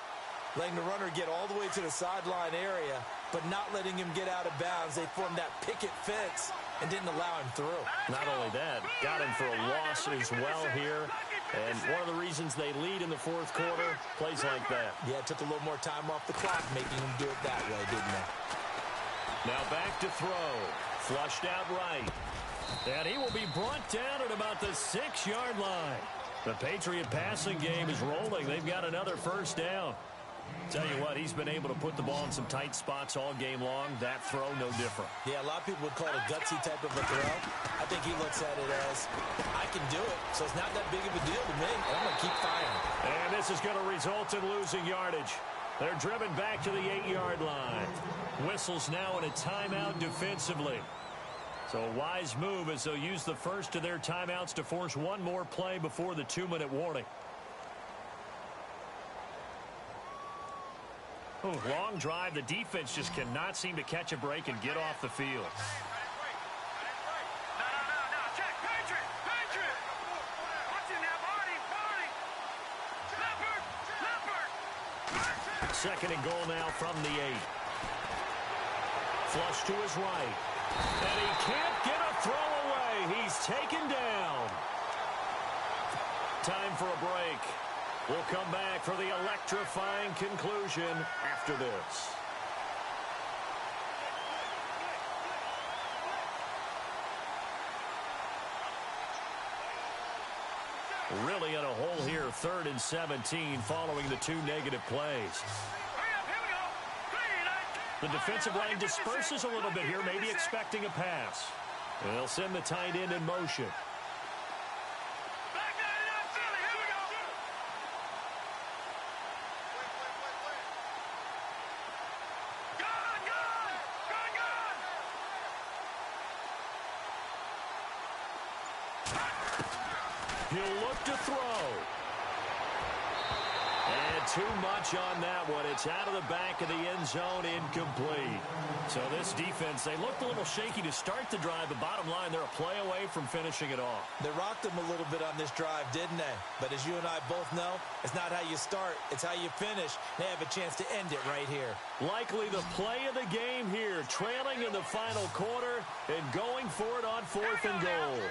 letting the runner get all the way to the sideline area, but not letting him get out of bounds. They formed that picket fence and didn't allow him through. Not only that, got him for a loss as well here. And one of the reasons they lead in the 4th quarter, plays like that. Yeah, it took a little more time off the clock, making him do it that way, didn't they? Now back to throw. Flushed out right. And he will be brought down at about the 6-yard line. The Patriot passing game is rolling. They've got another first down. Tell you what, he's been able to put the ball in some tight spots all game long. That throw, no different. Yeah, a lot of people would call it a gutsy type of a throw. I think he looks at it as, I can do it, so it's not that big of a deal to me, and I'm going to keep firing. And this is going to result in losing yardage. They're driven back to the 8-yard line. Whistles now in a timeout defensively. So a wise move as they'll use the first of their timeouts to force one more play before the 2-minute warning. Oh, long drive. The defense just cannot seem to catch a break and get off the field. No. Check. Patriot. Watch him now. Marty. Leopard. Second and goal now from the 8. Flush to his right. And he can't get a throw away. He's taken down. Time for a break. We'll come back for the electrifying conclusion after this. Really in a hole here, 3rd and 17 following the 2 negative plays. The defensive line disperses a little bit here, maybe expecting a pass. And they'll send the tight end in motion. He'll look to throw. And too much on that one. It's out of the back of the end zone, incomplete. So this defense, they looked a little shaky to start the drive, but bottom line, they're a play away from finishing it off. They rocked them a little bit on this drive, didn't they? But as you and I both know, it's not how you start, it's how you finish. They have a chance to end it right here. Likely the play of the game here, trailing in the final quarter and going for it on 4th and goal.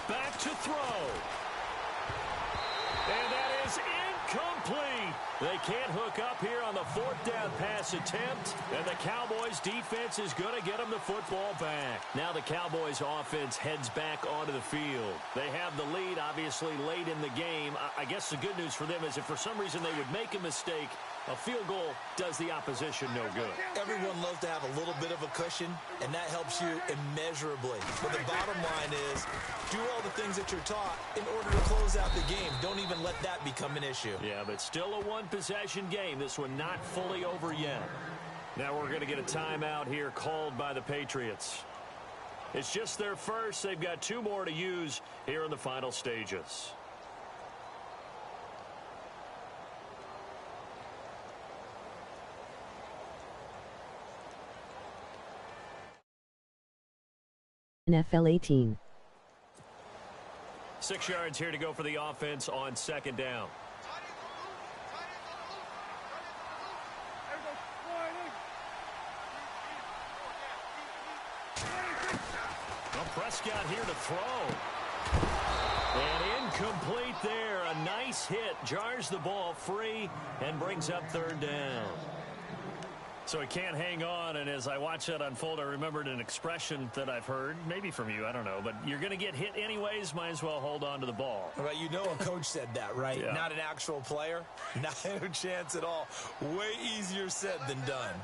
Back to throw. And that is incomplete. They can't hook up here on the 4th down pass attempt. And the Cowboys defense is going to get them the football back. Now the Cowboys offense heads back onto the field. They have the lead, obviously, late in the game. I guess the good news for them is if for some reason they would make a mistake, a field goal does the opposition no good. Everyone loves to have a little bit of a cushion, and that helps you immeasurably. But the bottom line is, do all the things that you're taught in order to close out the game. Don't even let that become an issue. Yeah, but still a one-possession game. This one not fully over yet. Now we're going to get a timeout here called by the Patriots. It's just their first. They've got 2 more to use here in the final stages. NFL 18. 6 yards here to go for the offense on 2nd down. Well, Prescott here to throw. And incomplete there. A nice hit. Jars the ball free and brings up 3rd down. So he can't hang on, and as I watch that unfold, I remembered an expression that I've heard, maybe from you, I don't know, but you're going to get hit anyways, might as well hold on to the ball. Well, you know a coach said that, right? Yeah. Not an actual player. Not a chance at all. Way easier said than done.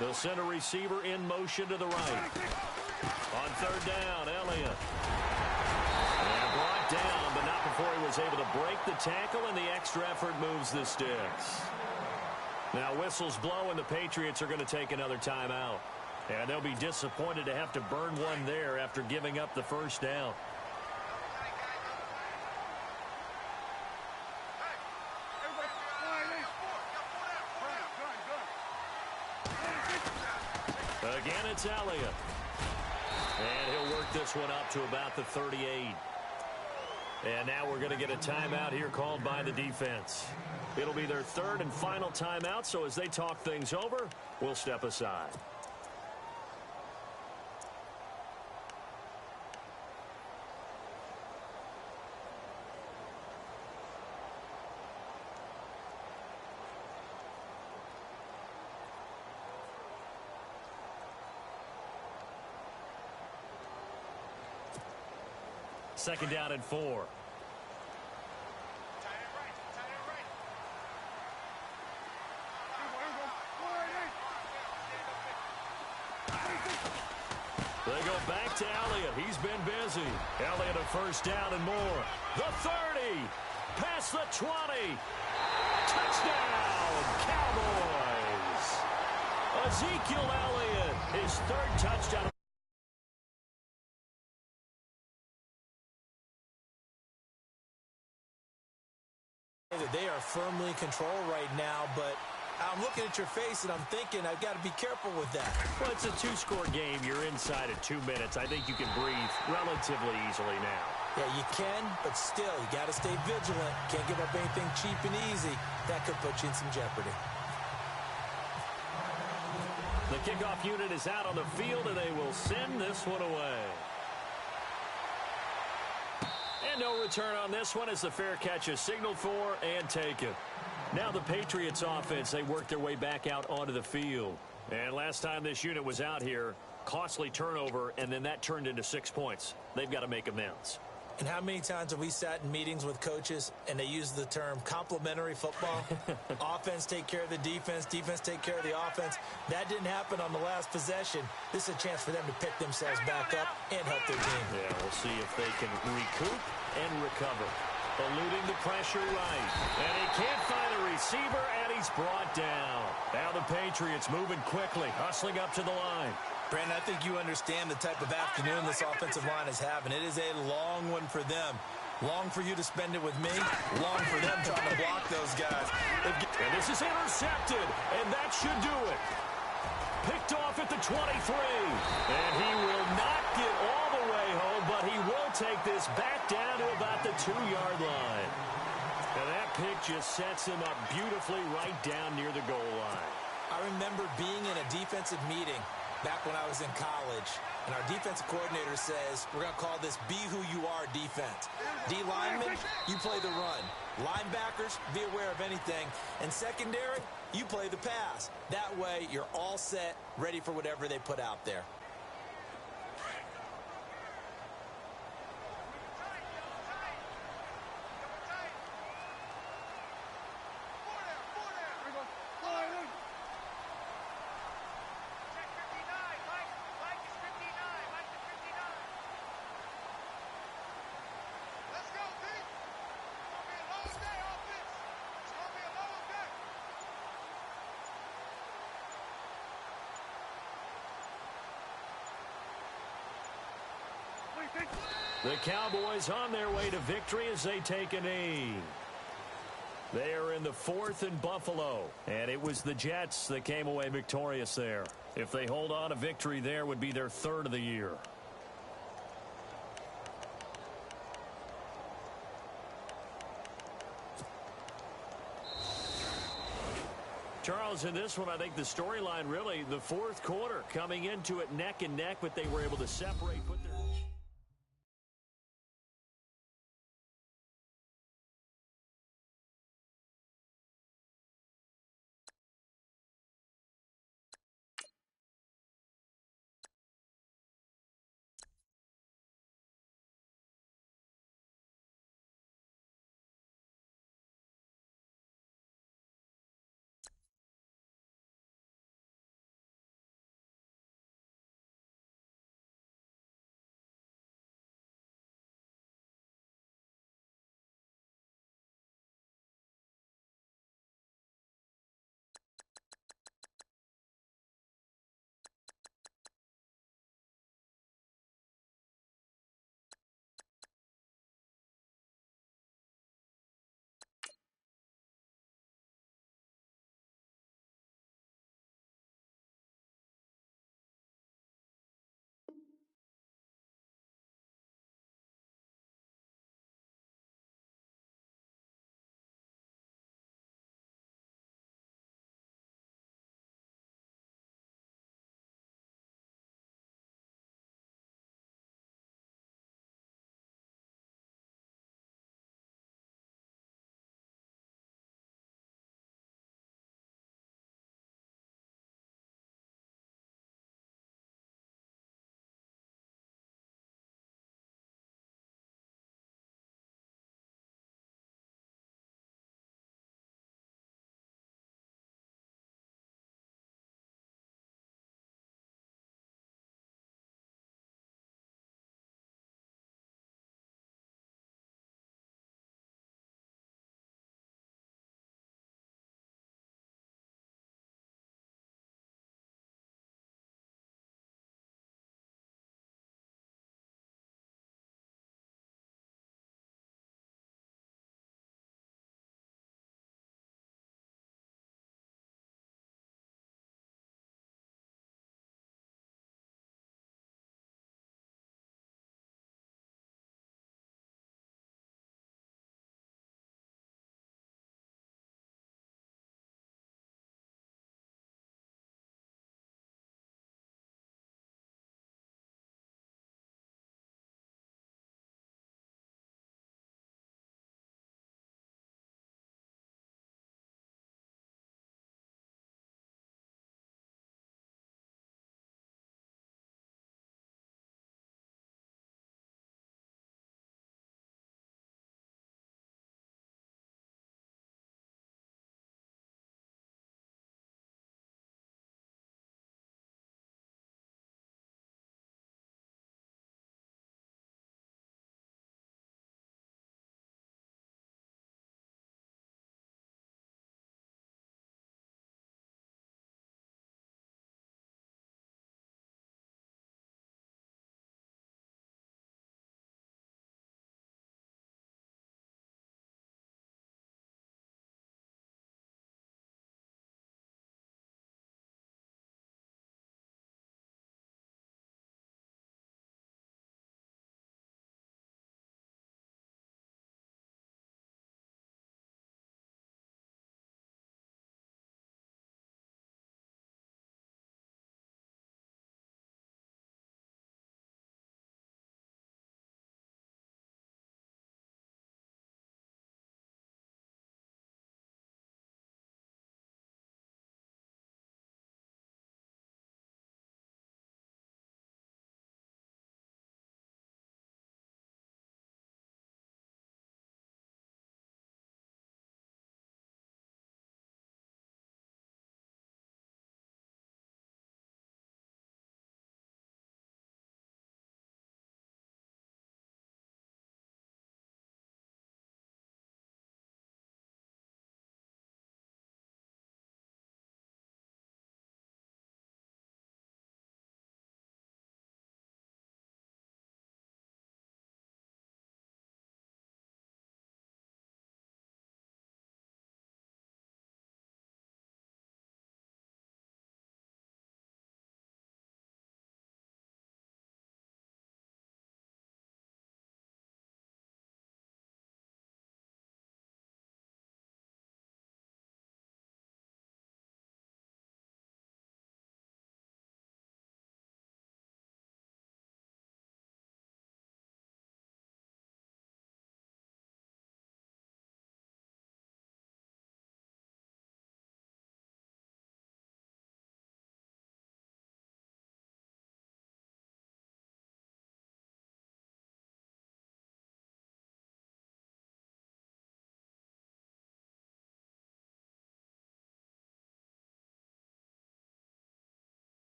They'll send a receiver in motion to the right. On 3rd down, Elliott. And brought down, but not before he was able to break the tackle, and the extra effort moves the sticks. Now whistles blow, and the Patriots are going to take another timeout. And they'll be disappointed to have to burn one there after giving up the 1st down. Again, it's Elliott. And he'll work this one up to about the 38. And now we're going to get a timeout here called by the defense. It'll be their 3rd and final timeout, so as they talk things over, we'll step aside. Second down and 4. They go back to Elliott. He's been busy. Elliott a first down and more. The 30. Past the 20. Touchdown, Cowboys. Ezekiel Elliott, his third touchdown. They are firmly in control right now, but I'm looking at your face and I'm thinking I've got to be careful with that. Well, it's a two-score game. You're inside at 2 minutes. I think you can breathe relatively easily now. Yeah, you can, but still, you got to stay vigilant. Can't give up anything cheap and easy. That could put you in some jeopardy. The kickoff unit is out on the field, and they will send this one away. And no return on this one as the fair catch is signaled for and taken. Now the Patriots offense, they work their way back out onto the field. And last time this unit was out here, costly turnover, and then that turned into 6 points. They've got to make amends. And how many times have we sat in meetings with coaches and they use the term complementary football? Offense take care of the defense, defense take care of the offense. That didn't happen on the last possession. This is a chance for them to pick themselves back up and help their team. Yeah, we'll see if they can recoup and recover. Eluding the pressure right. And he can't find a receiver, and he's brought down. Now the Patriots moving quickly, hustling up to the line. Brandon, I think you understand the type of afternoon this offensive line is having. It is a long one for them. Long for you to spend it with me. Long for them trying to block those guys. And this is intercepted, and that should do it. Picked off at the 23. And he will not get all the way home, but he will take this back down to about the 2-yard line. And that pick just sets him up beautifully right down near the goal line. I remember being in a defensive meeting back when I was in college, and our defensive coordinator says, we're going to call this be who you are defense. D-linemen, you play the run. Linebackers, be aware of anything. And secondary, you play the pass. That way, you're all set, ready for whatever they put out there. The Cowboys on their way to victory as they take a knee. They are in the 4th and Buffalo, and it was the Jets that came away victorious there. If they hold on, a victory there would be their 3rd of the year. Charles, in this one, I think the storyline really, the 4th quarter, coming into it neck and neck, but they were able to separate.